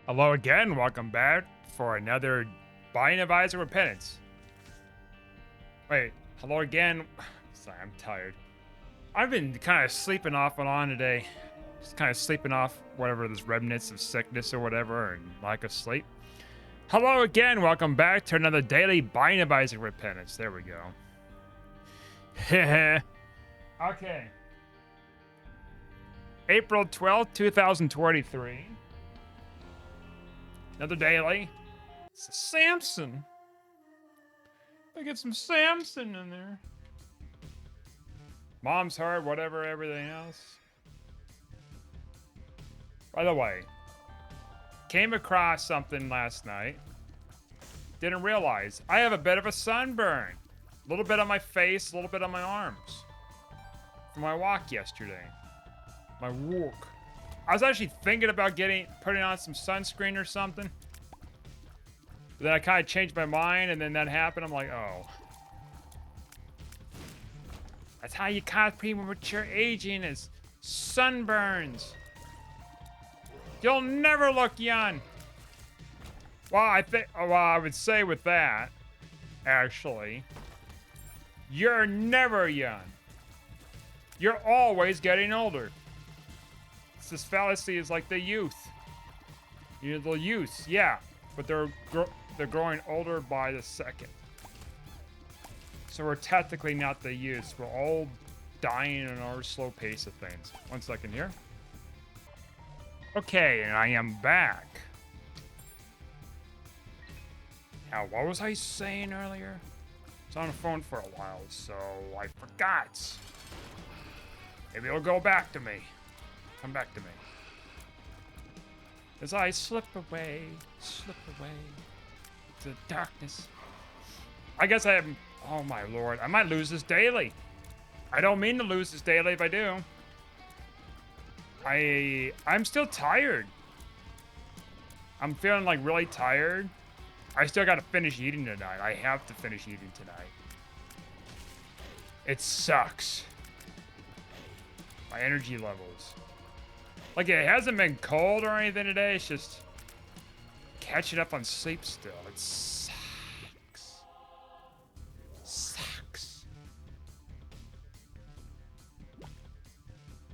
Hello again, welcome back for another Binding of Isaac Repentance. Wait, hello again. Sorry, I'm tired. I've been kind of sleeping off and on today. Just kind of sleeping off whatever this remnants of sickness or whatever and lack of sleep. Hello again, welcome back to another daily Binding of Isaac Repentance. There we go. Okay. April 12th, 2023. Another daily. It's a Samson. I get some Samson in there. Mom's hard, whatever, everything else. By the way, came across something last night. Didn't realize I have a bit of a sunburn. A little bit on my face, a little bit on my arms. From my walk yesterday. My walk. I was actually thinking about putting on some sunscreen or something. But then I kind of changed my mind, and then that happened. I'm like, oh. That's how you cause premature aging is sunburns. You'll never look young. Well, I would say with that, actually, you're never young. You're always getting older. This fallacy is like the youth. You're the youth, yeah, but they're growing older by the second. So we're technically not the youth. We're all dying in our slow pace of things. 1 second here. Okay, and I am back. Now, what was I saying earlier? I was on the phone for a while, so I forgot. Maybe it'll go back to me. Come back to me. As I slip away to the darkness. I guess I haven't. Oh my lord. I might lose this daily. I don't mean to lose this daily if I do. I'm still tired. I'm feeling like really tired. I still gotta finish eating tonight. I have to finish eating tonight. It sucks. My energy levels. Like, it hasn't been cold or anything today. It's just catching up on sleep still. It sucks. Sucks.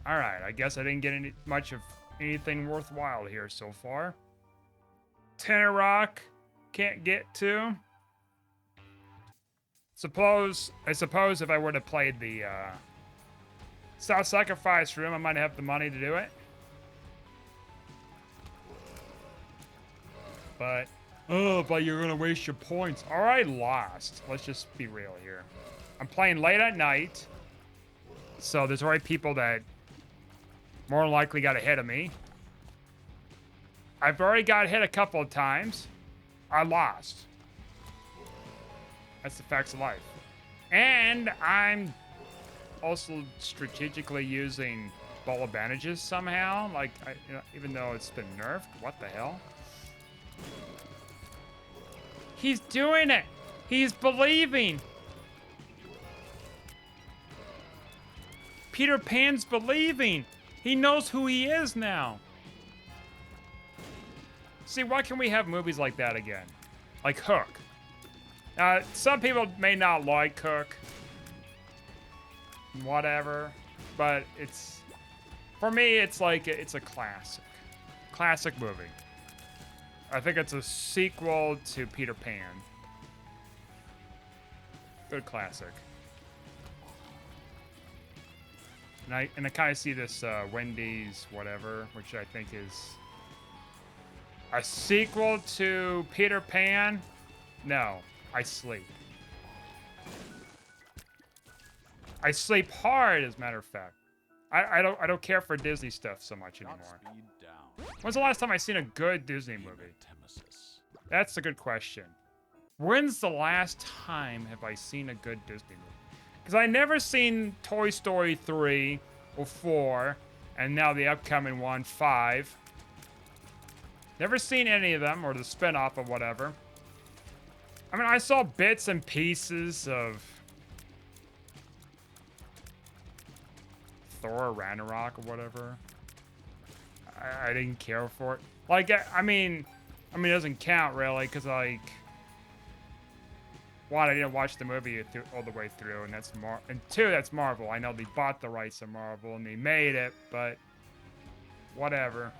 All right, I guess I didn't get much of anything worthwhile here so far. Tenor Rock, can't get to. I suppose if I would have played the South Sacrifice Room, I might have the money to do it. But you're gonna waste your points. Alright, lost. Let's just be real here. I'm playing late at night. So there's already people that more than likely got ahead of me. I've already got hit a couple of times. I lost. That's the facts of life. And I'm also strategically using ball of bandages somehow. Like, even though it's been nerfed. What the hell? He's doing it. He's believing. Peter Pan's believing. He knows who he is now. See, why can't we have movies like that again? Like Hook. Some people may not like Hook. Whatever. But for me, it's like, it's a classic. Classic movie. I think it's a sequel to Peter Pan. Good classic. And I kind of see this Wendy's whatever, which I think is a sequel to Peter Pan. No, I sleep. I sleep hard, as a matter of fact. I don't care for Disney stuff so much anymore. When's the last time I seen a good Disney movie? That's a good question. When's the last time have I seen a good Disney movie? Because I never seen Toy Story 3 or 4, and now the upcoming one, 5. Never seen any of them, or the spinoff of whatever. I mean, I saw bits and pieces of Thor Ragnarok or whatever. I didn't care for it. Like, I mean, it doesn't count really, because like, one, I didn't watch the movie all the way through, and that's and two, that's Marvel. I know they bought the rights to Marvel and they made it, but whatever.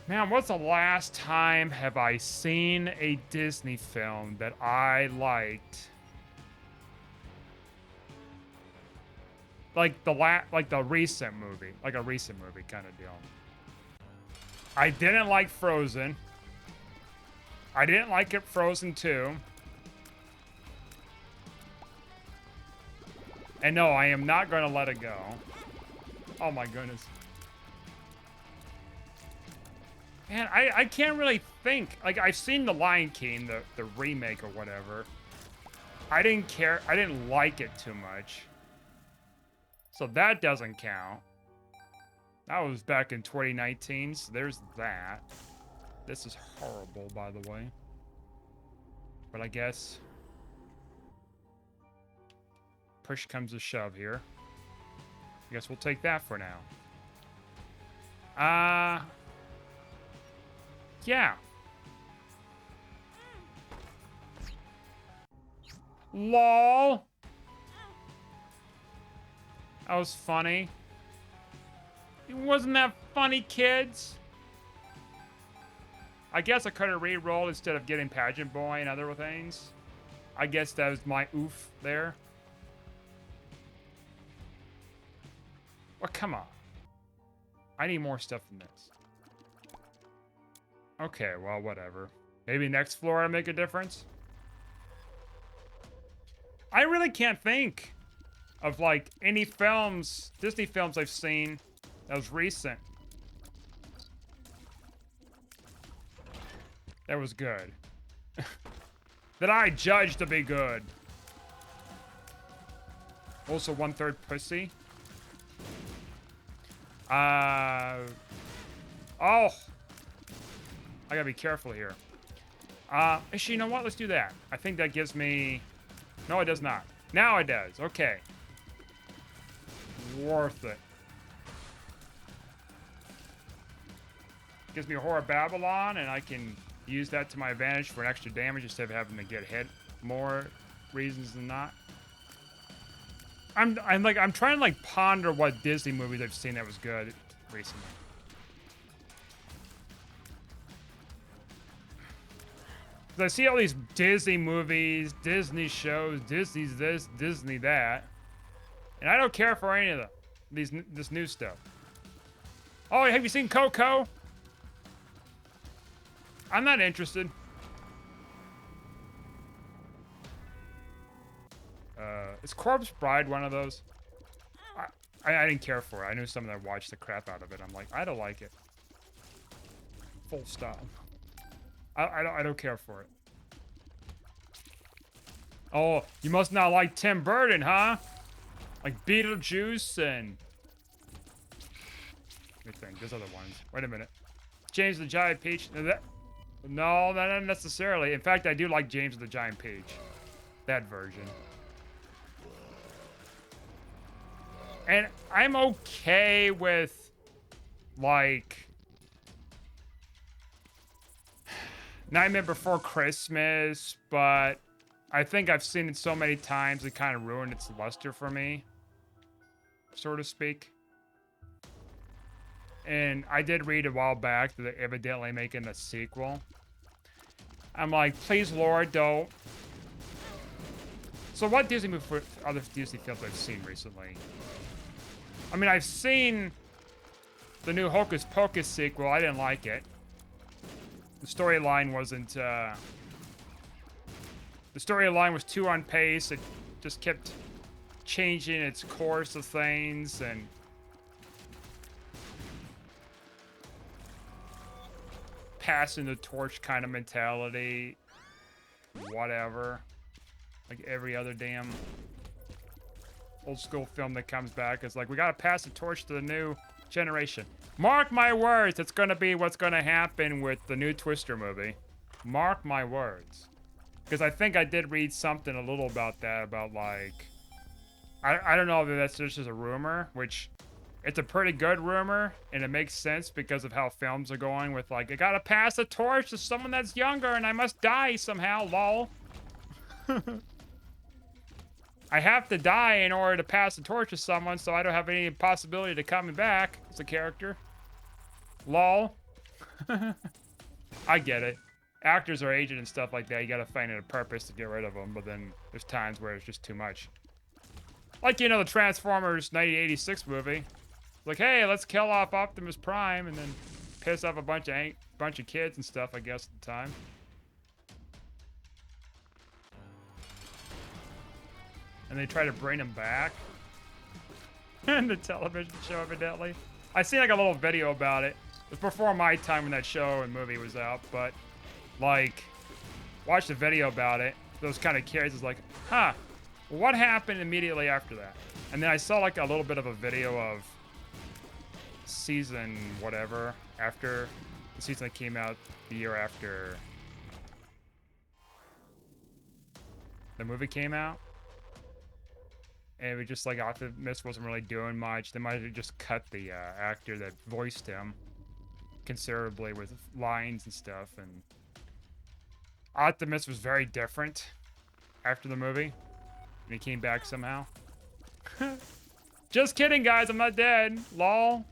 Man, what's the last time have I seen a Disney film that I liked? Like the recent movie, like a recent movie kind of deal. I didn't like Frozen. I didn't like it Frozen 2. And no, I am not going to let it go. Oh my goodness. Man, I can't really think. Like, I've seen The Lion King, the remake or whatever. I didn't care. I didn't like it too much. So that doesn't count. That was back in 2019, so there's that. This is horrible, by the way. But I guess push comes to shove here. I guess we'll take that for now. Yeah. LOL. That was funny. Wasn't that funny, kids? I guess I could have re-rolled instead of getting Pageant Boy and other things. I guess that was my oof there. Well, come on. I need more stuff than this. Okay, well, whatever. Maybe next floor I'll make a difference? I really can't think of, like, any films, Disney films I've seen that was recent. That was good. That I judged to be good. Also 1/3 pussy. Oh. I gotta be careful here. Actually, you know what? Let's do that. I think that gives me... No, it does not. Now it does. Okay. Worth it. Gives me a Horror Babylon, and I can use that to my advantage for an extra damage instead of having to get hit more reasons than not. I'm trying to like ponder what Disney movies I've seen that was good recently. Cause I see all these Disney movies, Disney shows, Disney's this, Disney that, and I don't care for any of them. This new stuff. Oh, have you seen Coco? I'm not interested. Is Corpse Bride one of those? I didn't care for it. I knew someone that watched the crap out of it. I'm like, I don't like it. Full stop. I don't care for it. Oh, you must not like Tim Burton, huh? Like Beetlejuice and... Let me think. There's other ones. Wait a minute. James the Giant Peach. No, not necessarily. In fact, I do like James the Giant Peach. That version. And I'm okay with, like... Nightmare Before Christmas, but I think I've seen it so many times it kind of ruined its luster for me, so to speak. And I did read a while back that they're evidently making a sequel. I'm like, please, Lord, don't. So what Disney movie for other Disney films I've seen recently? I mean, I've seen the new Hocus Pocus sequel. I didn't like it. The storyline wasn't, the storyline was too on pace. It just kept changing its course of things, and passing the torch kind of mentality. Whatever. Like every other damn old school film that comes back is like, we gotta pass the torch to the new generation. Mark my words, it's gonna be what's gonna happen with the new Twister movie. Mark my words. Because I think I did read something a little about that, about like... I don't know if that's just a rumor, which It's a pretty good rumor, and it makes sense because of how films are going with, like, I gotta pass the torch to someone that's younger and I must die somehow, lol. I have to die in order to pass the torch to someone, so I don't have any possibility to coming back as a character. Lol. I get it. Actors are aging and stuff like that. You gotta find a purpose to get rid of them, but then there's times where it's just too much. Like, you know, the Transformers 1986 movie. Like, hey, let's kill off Optimus Prime and then piss off a bunch of kids and stuff, I guess, at the time. And they try to bring him back. In the television show, evidently. I seen like a little video about it. It was before my time when that show and movie was out, but like, watched a video about it. Those kind of kids is like, huh, what happened immediately after that? And then I saw like a little bit of a video of season whatever after the season that came out the year after the movie came out. And it was just like Optimus wasn't really doing much. They might have just cut the actor that voiced him considerably with lines and stuff. And Optimus was very different after the movie. And he came back somehow. Just kidding, guys. I'm not dead. Lol.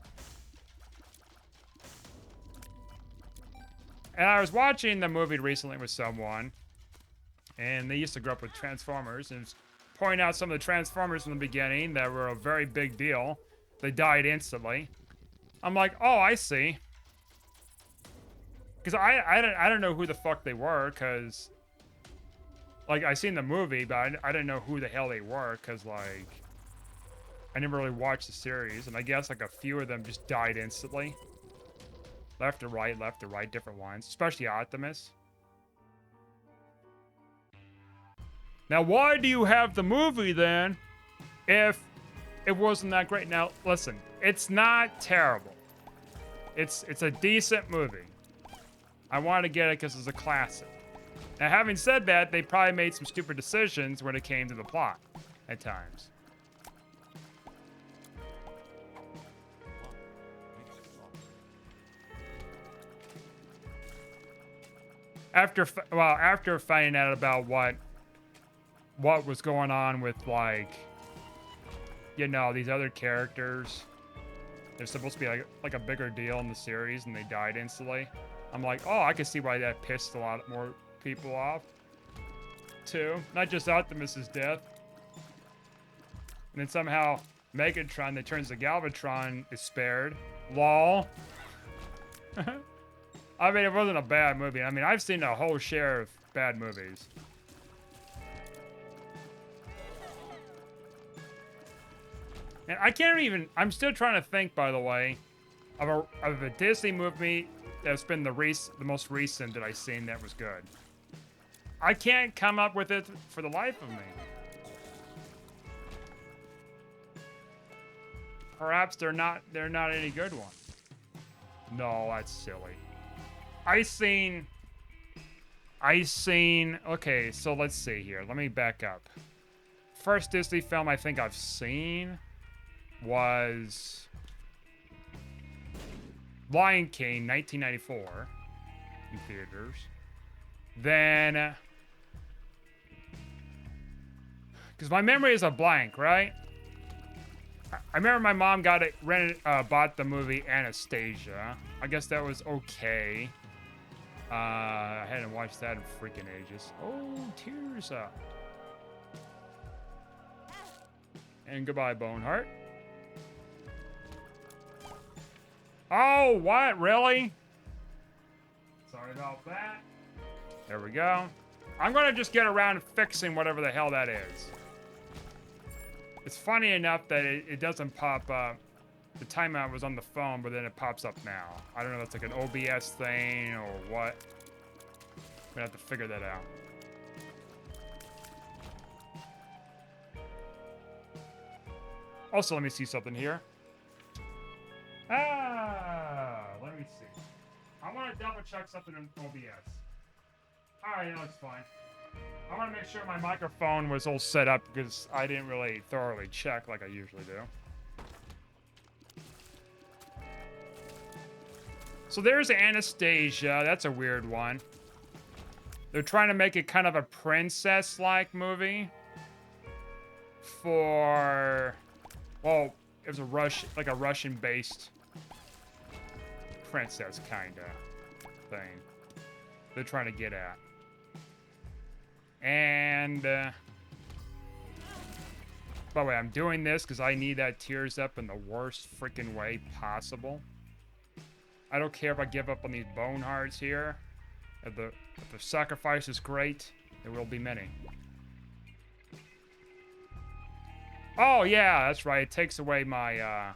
And I was watching the movie recently with someone. And they used to grow up with Transformers. And point out some of the Transformers in the beginning that were a very big deal. They died instantly. I'm like, oh, I see. Because I don't know who the fuck they were, because like I seen the movie, but I didn't know who the hell they were, because like I never really watched the series, and I guess like a few of them just died instantly. Left to right, different ones, especially Optimus. Now, why do you have the movie then if it wasn't that great? Now, listen, it's not terrible. It's a decent movie. I want to get it because it's a classic. Now, having said that, they probably made some stupid decisions when it came to the plot at times. After finding out about what was going on with, like, you know, these other characters. They're supposed to be like a bigger deal in the series, and they died instantly. I'm like, oh, I can see why that pissed a lot more people off too. Not just Optimus's death. And then somehow Megatron that turns to Galvatron is spared. Lol. I mean, it wasn't a bad movie. I mean, I've seen a whole share of bad movies. And I can't even, I'm still trying to think, by the way, of a Disney movie that's been the most recent that I've seen that was good. I can't come up with it for the life of me. Perhaps they're not any good ones. No, that's silly. I seen, okay, so let's see here. Let me back up. First Disney film I think I've seen was Lion King, 1994, in theaters. Then, because my memory is a blank, right? I remember my mom bought the movie Anastasia. I guess that was okay. I hadn't watched that in freaking ages. Oh, tears up. And goodbye, Boneheart. Oh, what? Really? Sorry about that. There we go. I'm gonna just get around to fixing whatever the hell that is. It's funny enough that it doesn't pop up. The timeout was on the phone, but then it pops up now. I don't know if it's like an OBS thing or what. I'm gonna have to figure that out. Also, let me see something here. Let me see. I want to double check something in OBS. Alright, no, it's fine. I want to make sure my microphone was all set up because I didn't really thoroughly check like I usually do. So there's Anastasia. That's a weird one. They're trying to make it kind of a princess-like movie. For... Well, it was a Russian-based princess kind of thing they're trying to get at. And... by the way, I'm doing this because I need that tears up in the worst freaking way possible. I don't care if I give up on these bone hearts here. If the sacrifice is great, there will be many. Oh, yeah, that's right. It takes away my,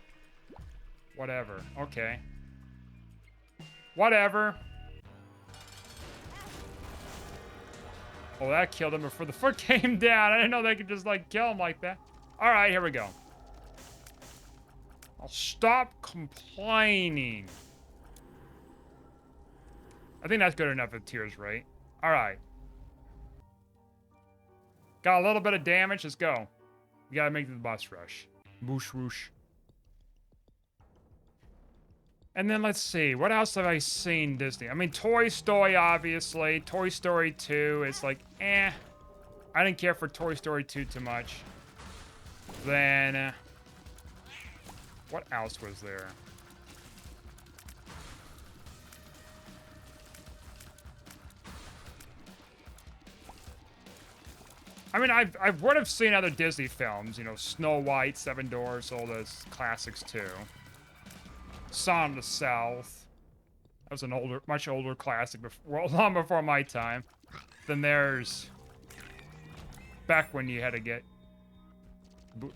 whatever. Okay. Whatever. Oh, that killed him before the foot came down. I didn't know they could just, like, kill him like that. All right, here we go. I'll stop complaining. I think that's good enough of tears, right? All right. Got a little bit of damage. Let's go. We gotta make the boss rush. Boosh whoosh. And then let's see. What else have I seen Disney? I mean, Toy Story, obviously. Toy Story 2. It's like, eh. I didn't care for Toy Story 2 too much. Then, what else was there? I mean, I would have seen other Disney films, you know, Snow White, Seven Dwarfs, all those classics too. Song of the South. That was an much older classic, well, long before my time. Then there's back when you had to get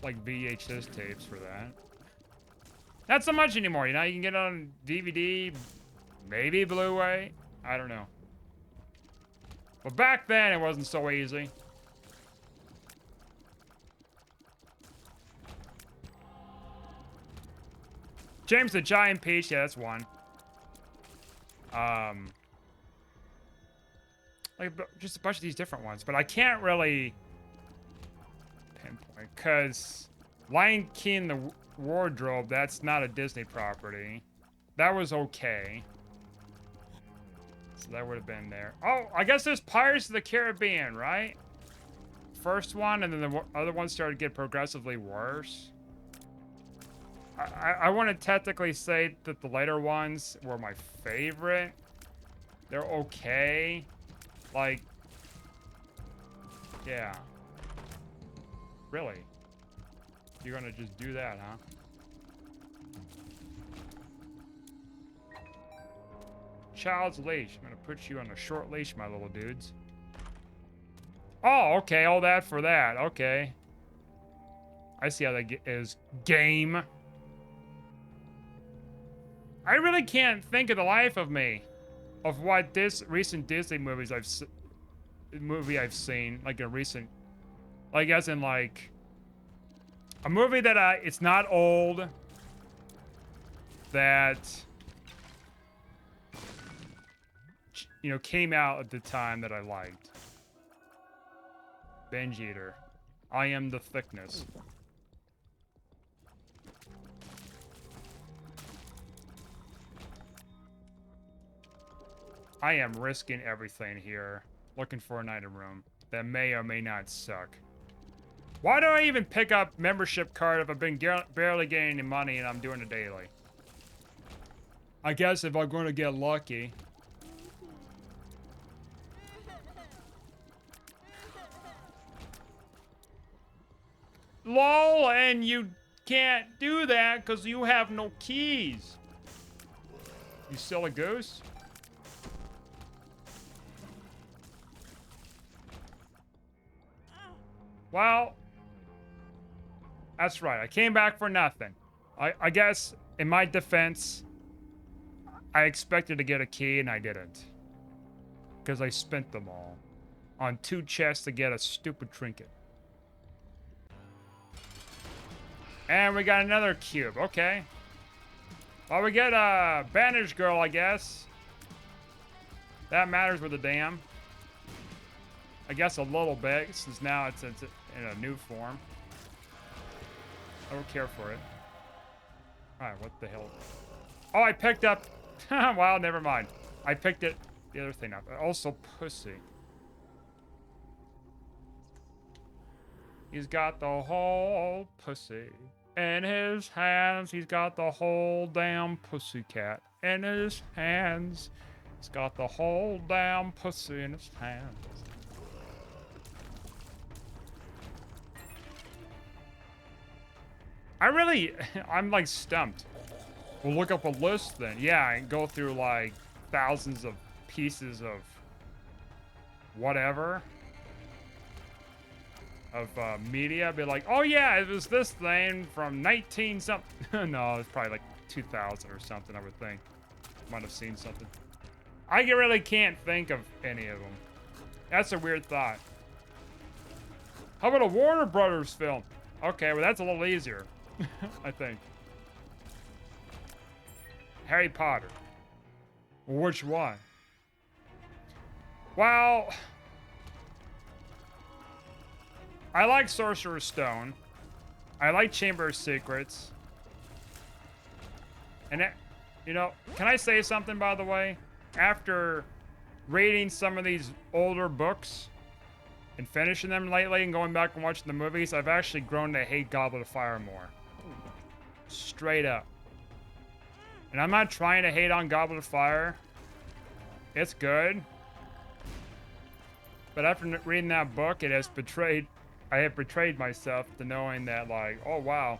like VHS tapes for that. Not so much anymore, you know, you can get it on DVD, maybe Blu-ray, I don't know. But back then, it wasn't so easy. James the Giant Peach, yeah, that's one. Like, just a bunch of these different ones, but I can't really pinpoint, because Lion King the Wardrobe, that's not a Disney property. That was okay. So that would have been there. Oh, I guess there's Pirates of the Caribbean, right? First one, and then the other ones started to get progressively worse. I want to technically say that the later ones were my favorite. They're okay. Like, yeah. Really? You're gonna just do that, huh? Child's leash. I'm gonna put you on a short leash, my little dudes. Oh, okay. All that for that. Okay. I see how that is game. I really can't think of the life of me of what this recent Disney movies I've seen, like a recent, like as in like a movie that it's not old, that, you know, came out at the time that I liked. Binge Eater. I Am the Thickness. I am risking everything here, looking for an item room that may or may not suck. Why do I even pick up membership card if I've been barely getting any money and I'm doing it daily? I guess if I'm going to get lucky. LOL, and you can't do that because you have no keys. You silly goose. Well, that's right. I came back for nothing. I guess, in my defense, I expected to get a key and I didn't. Because I spent them all on 2 chests to get a stupid trinket. And we got another cube. Okay. Well, we get a bandage girl, I guess. That matters with the dam. I guess a little bit, since now it's in a new form. I don't care for it. Alright, what the hell? Oh, I picked up Well, never mind. I picked it, the other thing up. Also, pussy. He's got the whole pussy in his hands. He's got the whole damn pussycat in his hands. He's got the whole damn pussy in his hands. I'm like stumped. We'll look up a list then. Yeah, and go through like thousands of pieces of whatever. Of media. Be like, oh yeah, it was this thing from 19 something. No, it's probably like 2000 or something, I would think. Might have seen something. I really can't think of any of them. That's a weird thought. How about a Warner Brothers film? Okay, well that's a little easier. I think. Harry Potter. Which one? Well, I like Sorcerer's Stone. I like Chamber of Secrets. And, you know, can I say something, by the way? After reading some of these older books and finishing them lately and going back and watching the movies, I've actually grown to hate Goblet of Fire more. Straight up. And I'm not trying to hate on Goblet of Fire. It's good. But after reading that book, I have betrayed myself to knowing that, like, oh wow,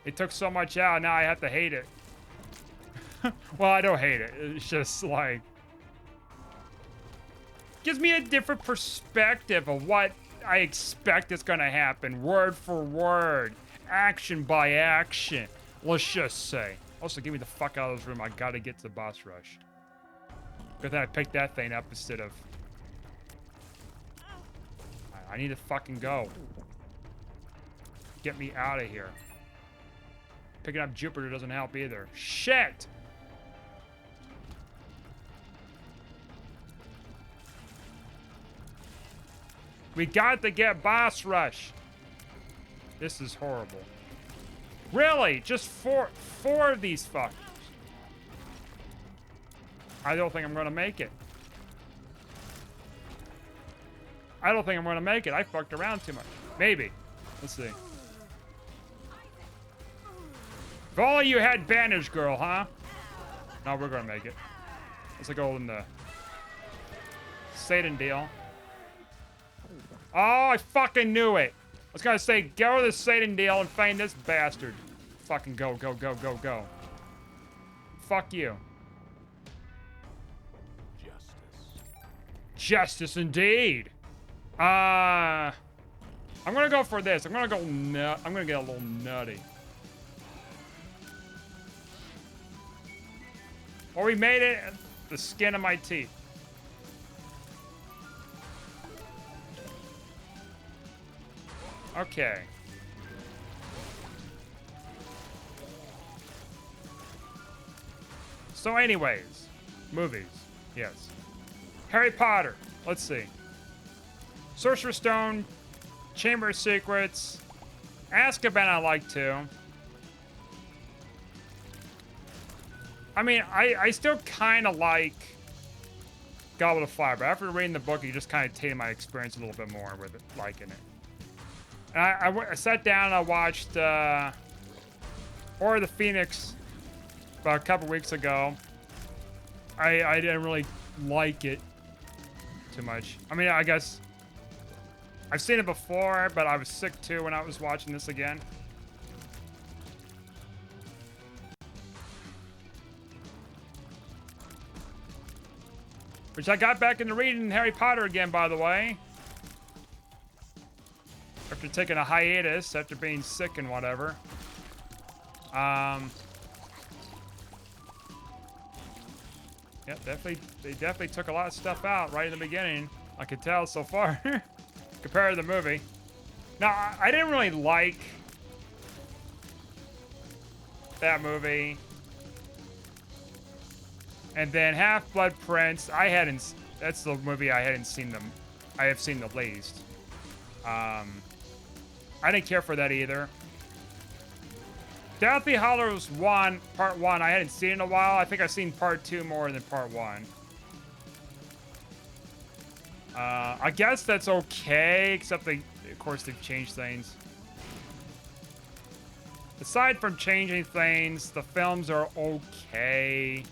it took so much out, now I have to hate it. Well, I don't hate it. It's just like, gives me a different perspective of what I expect is gonna happen, word for word, action by action. Let's just say. Also, get me the fuck out of this room. I gotta get to the boss rush. Good thing I picked that thing up instead of. I need to fucking go. Get me out of here. Picking up Jupiter doesn't help either. Shit! We got to get boss rush. This is horrible. Really? Just four of these fuckers. I don't think I'm gonna make it. I don't think I'm gonna make it. I fucked around too much. Maybe. Let's see. If only you had Bandage Girl, huh? No, we're gonna make it. Let's go in the Satan deal. Oh, I fucking knew it. I was gonna say, go to the Satan deal and find this bastard. Fucking go, go, go, go, go. Fuck you. Justice indeed. I'm gonna go for this. I'm gonna get a little nutty. Or we made it the skin of my teeth. Okay. So anyways, movies. Yes. Harry Potter. Let's see. Sorcerer's Stone, Chamber of Secrets, Azkaban I like too. I mean, I still kind of like Goblet of Fire, but after reading the book, it just kind of tainted my experience a little bit more with it, liking it. And I sat down and I watched Order of the Phoenix about a couple weeks ago. I didn't really like it too much. I mean, I guess I've seen it before, but I was sick too when I was watching this again. Which I got back into reading Harry Potter again, by the way. After taking a hiatus, after being sick and whatever. Yeah, definitely, they definitely took a lot of stuff out right in the beginning. I could tell so far, compared to the movie. Now, I didn't really like that movie. And then Half-Blood Prince, that's the movie I have seen the least. I didn't care for that either. Deathly Hallows 1, Part 1, I hadn't seen in a while. I think I've seen Part 2 more than Part 1. I guess that's okay, except of course, they've changed things. Aside from changing things, the films are okay.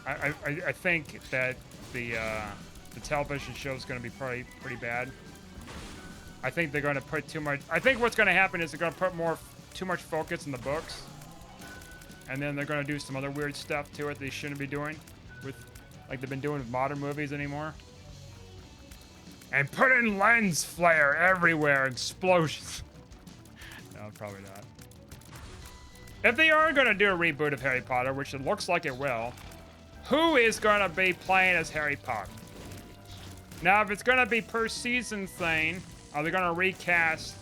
I think that the television show is going to be pretty bad. I think they're going to put too much. I think what's going to happen is they're going to put too much focus in the books, and then they're going to do some other weird stuff to it they shouldn't be doing, with like they've been doing with modern movies anymore. And put in lens flare everywhere, explosions. No, probably not. If they are going to do a reboot of Harry Potter, which it looks like it will, who is going to be playing as Harry Potter? Now, if it's going to be per season thing, are they going to recast,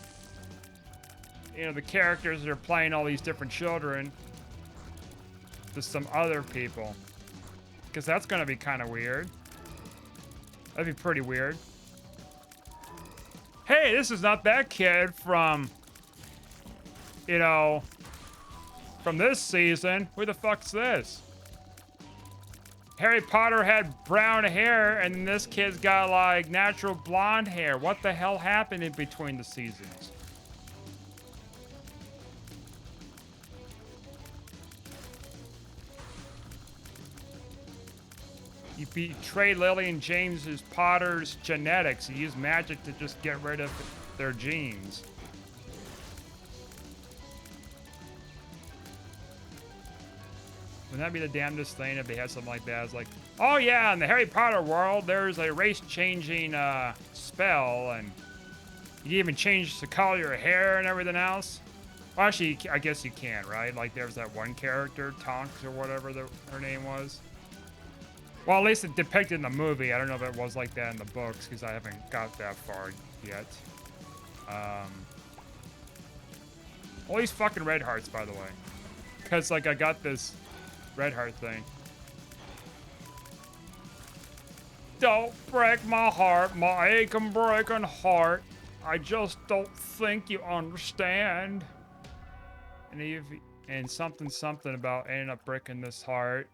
the characters that are playing all these different children to some other people? Because that's going to be kind of weird. That'd be pretty weird. Hey, this is not that kid from, from this season. Who the fuck's this? Harry Potter had brown hair, and this kid's got, like, natural blonde hair. What the hell happened in between the seasons? You betrayed Lily and James Potter's genetics. You used magic to just get rid of their genes. Wouldn't that be the damnedest thing if they had something like that? It's like, oh yeah, in the Harry Potter world, there's a race-changing spell, and you can even change the color of your hair and everything else. Well, actually, I guess you can, right? Like, there's that one character, Tonks or whatever her name was. Well, at least it depicted in the movie. I don't know if it was like that in the books, because I haven't got that far yet. All these fucking red hearts, by the way. Because, like, I got this red heart thing. Don't break my heart, my aching, breaking heart. I just don't think you understand. And something about ending up breaking this heart.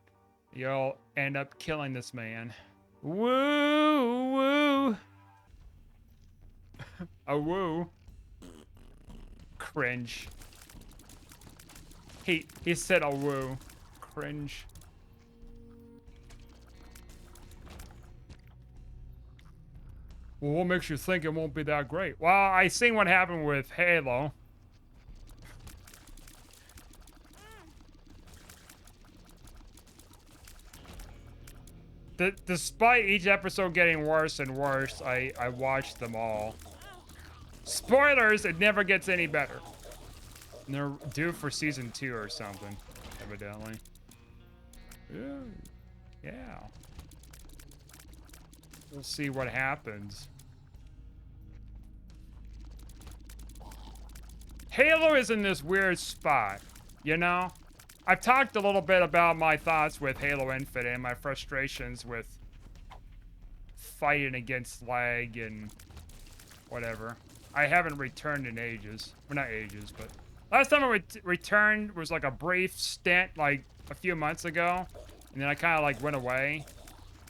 You'll end up killing this man. Woo, woo. A woo. Cringe. He said a woo. Cringe. Well, what makes you think it won't be that great? Well, I seen what happened with Halo. Despite each episode getting worse and worse, I watched them all. Spoilers, it never gets any better. And they're due for season 2 or something, evidently. Ooh, yeah. We'll see what happens. Halo is in this weird spot, you know? I've talked a little bit about my thoughts with Halo Infinite and my frustrations with fighting against lag and whatever. I haven't returned in ages. Well, not ages, but... Last time I returned was like a brief stint, like a few months ago. And then I kind of like went away.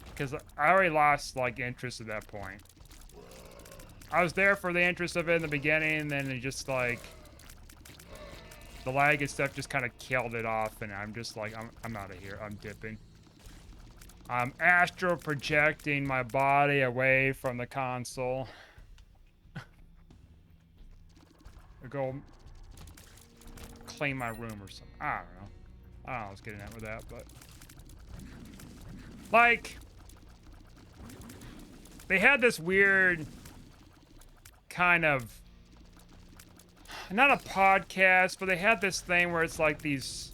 Because I already lost like interest at that point. I was there for the interest of it in the beginning, and then it just like... The lag and stuff just kind of killed it off, and I'm just like, I'm out of here. I'm dipping. I'm astral projecting my body away from the console. Or go clean my room or something. I don't know. I don't know what I was getting at with that, but... Like... They had this weird... kind of... Not a podcast, but they had this thing where it's like these...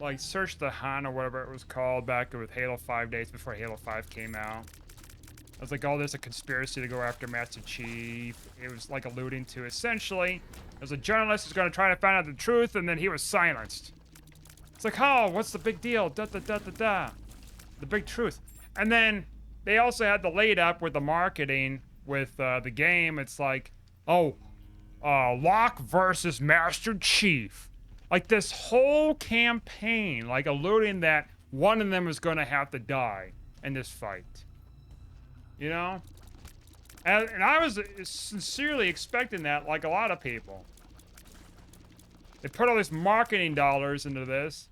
Like, Search the Hunt or whatever it was called back with Halo 5 days before Halo 5 came out. It was like, oh, there's a conspiracy to go after Master Chief. It was like alluding to, essentially, there's a journalist who's going to try to find out the truth, and then he was silenced. It's like, oh, what's the big deal? Da da da da da. The big truth. And then they also had the lead up with the marketing with the game. It's like, oh, Locke versus Master Chief. Like this whole campaign, like alluding that one of them is going to have to die in this fight. You know? And I was sincerely expecting that, like a lot of people. They put all these marketing dollars into this.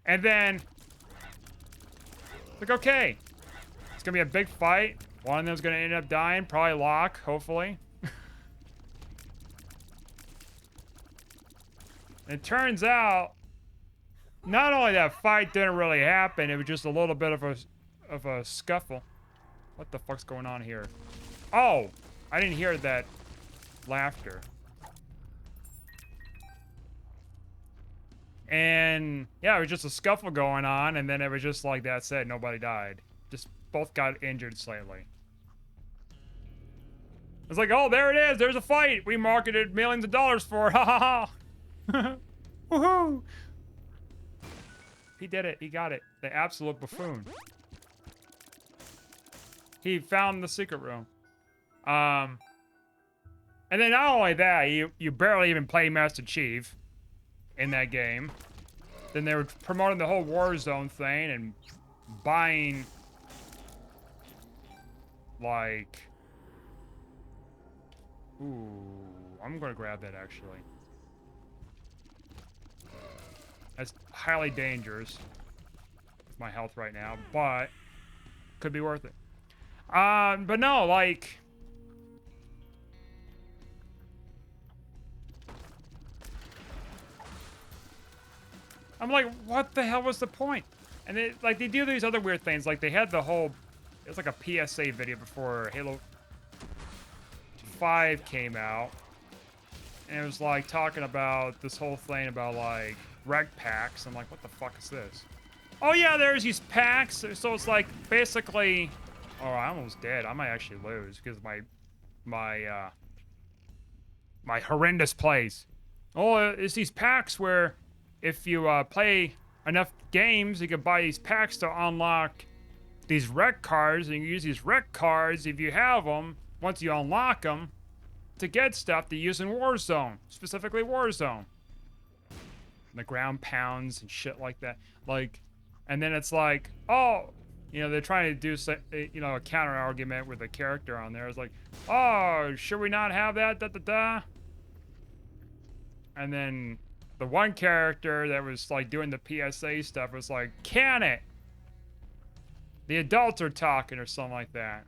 And then, like, okay, it's going to be a big fight. One of them's going to end up dying. Probably Locke, hopefully. It turns out, not only that fight didn't really happen, it was just a little bit of a scuffle. What the fuck's going on here? Oh, I didn't hear that laughter. And yeah, it was just a scuffle going on, and then it was just like that said, nobody died. Just both got injured slightly. It's like, oh, there it is. There's a fight. We marketed millions of dollars for it. Ha ha ha. Woohoo! He did it. He got it. The absolute buffoon. He found the secret room. And then not only that, you barely even play Master Chief in that game. Then they were promoting the whole Warzone thing and buying like, ooh, I'm gonna grab that actually. That's highly dangerous with my health right now, but could be worth it. But no, like, I'm like, what the hell was the point? And they, like, they do these other weird things. Like, they had the whole, it was like a PSA video before Halo 5 came out. And it was like talking about this whole thing about like reg packs. I'm like, what the fuck is this? Oh yeah, there's these packs. So it's like basically, oh, I almost did. I might actually lose because my horrendous plays. Oh, it's these packs where if you play enough games, you can buy these packs to unlock these rec cards, and you use these rec cards if you have them. Once you unlock them, to get stuff to use in Warzone, specifically Warzone. And the ground pounds and shit like that. Like, and then it's like, oh, you know, they're trying to do, you know, a counter argument with a character on there. It's like, oh, should we not have that? Da da da. And then the one character that was like doing the PSA stuff was like, can it? The adults are talking or something like that.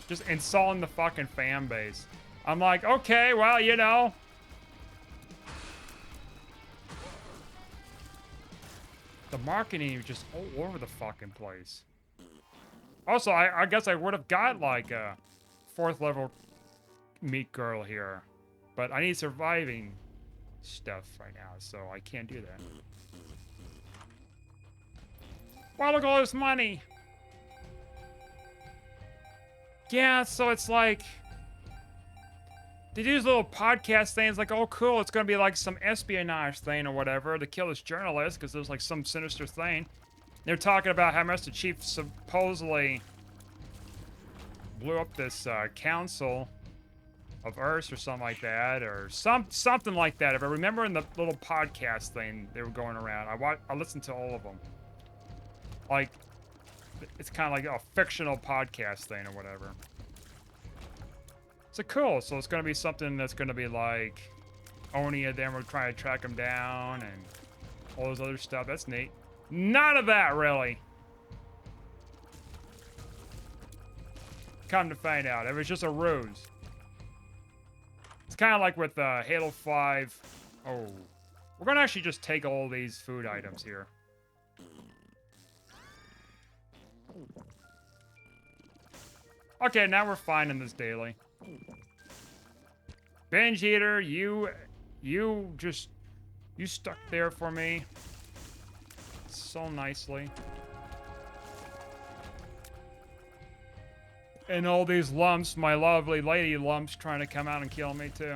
Just insulting the fucking fan base. I'm like, okay, well, you know. The marketing is just all over the fucking place. Also, I guess I would have got like a 4th level meat girl here. But I need surviving stuff right now, so I can't do that. Wow, look at all this money. Yeah, so it's like, they do these little podcast things like, oh, cool, it's going to be like some espionage thing or whatever to kill this journalist because there's like some sinister thing. They're talking about how Master Chief supposedly blew up this council of Earth or something like that, or something like that. If I remember in the little podcast thing they were going around, I listened to all of them. Like, it's kind of like a fictional podcast thing or whatever. So cool. So it's going to be something that's going to be like Oni and them were trying to track him down and all this other stuff. That's neat. None of that, really. Come to find out, it was just a ruse. It's kind of like with Halo 5. Oh. We're going to actually just take all these food items here. Okay, now we're fine in this daily. Binge Eater, you stuck there for me so nicely. And all these lumps, my lovely lady lumps, trying to come out and kill me too.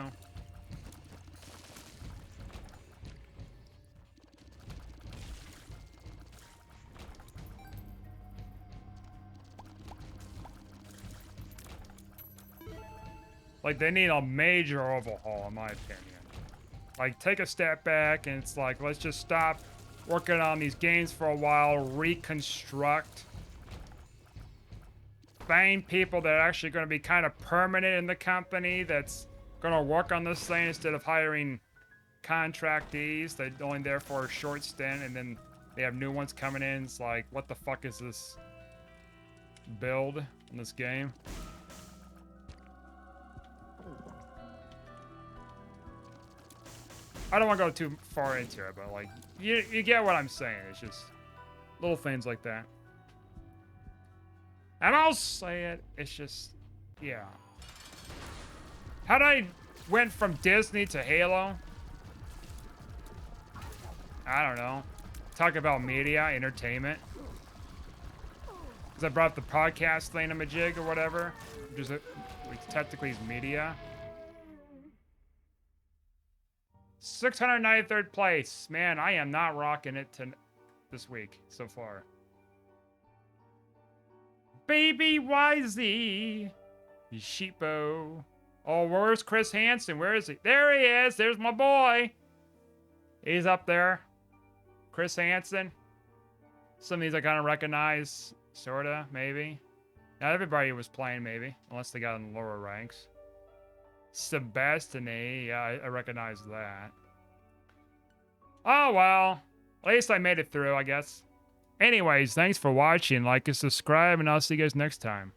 Like, they need a major overhaul, in my opinion. Like, take a step back, and it's like, let's just stop working on these games for a while, reconstruct, find people that are actually going to be kind of permanent in the company that's going to work on this thing instead of hiring contractees that are only there for a short stint and then they have new ones coming in. It's like, what the fuck is this build in this game? I don't want to go too far into it, but like, you get what I'm saying. It's just little things like that. And I'll say it, it's just, yeah. How did I went from Disney to Halo? I don't know. Talk about media, entertainment. Because I brought up the podcast thingamajig or whatever. Which technically is media. 693rd place. Man, I am not rocking it this week so far. Baby YZ. Sheepo. Oh, where's Chris Hansen? Where is he? There he is. There's my boy. He's up there. Chris Hansen. Some of these I kind of recognize. Sorta, maybe. Not everybody was playing, maybe. Unless they got in the lower ranks. Sebastiny. Yeah, I recognize that. Oh, well. At least I made it through, I guess. Anyways, thanks for watching. Like and subscribe, and I'll see you guys next time.